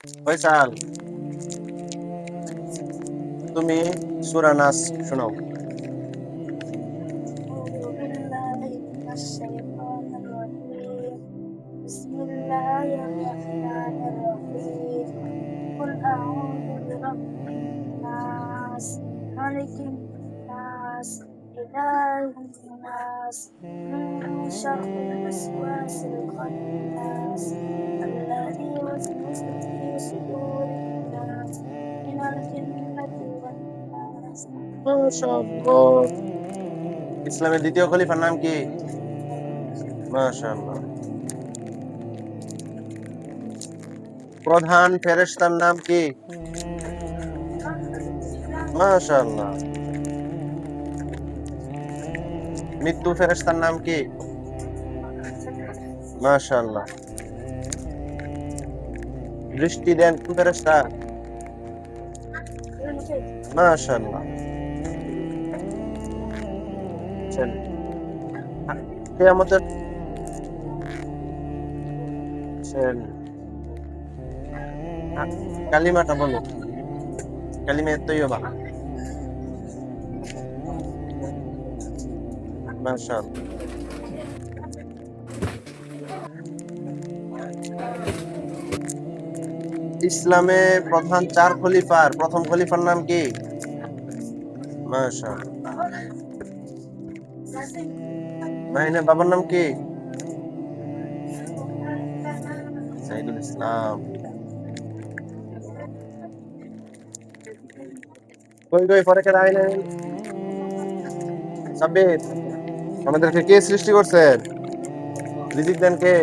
ফয়সাল, তুমি সূরা নাস শোনাও। أعوذ بالله من الشيطان الرجيم بسم الله الرحمن الرحيم قل أعوذ برب الناس ملك الناس إله الناس من شر الوسواس الخناس الذي يوسوس في صدور الناس من الجنة والناس মাশাআল্লাহ। ইসলামের দ্বিতীয় খলিফার নাম কি? মাশাআল্লাহ। প্রধান ফেরেশতার নাম কি? মাশাআল্লাহ। মৃত্যু ফেরেশতার নাম কি? মাশাআল্লাহ। দৃষ্টি দেন কোন ফেরেশতা? মাশাআল্লাহ। চল, কিয়ামতের চল, কালিমাটা বলো। কালিমা তৈয়বা। মাশাআল্লাহ। ইসলামে প্রধান চার খলিফার প্রথম খলিফার নাম কি? মাশাআল্লাহ। মাহিনের বাবার নাম কি? সাইদুল ইসলাম। কই কই পরীক্ষা আইন সাব্বির, আমাদেরকে কে সৃষ্টি করছেন? রিজিক দেন কে?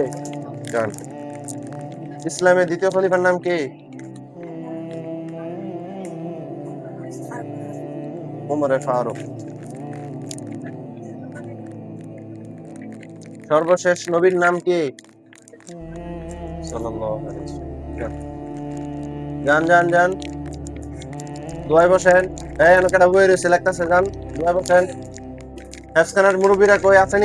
জান। ইসলামের দ্বিতীয় খলিফার নাম কি? ওমরে ফারুক। সর্বশেষ নবীর নাম কি? সাল্লাল্লাহু আলাইহি ওয়াসাল্লাম। জান জান জান, দোয়ায় বসেন। এই অনেকটা বই রয়েছে লাগতেছে, জান দোয়ায় বসেন। হেফখানার মুরব্বীরা কই আছেন?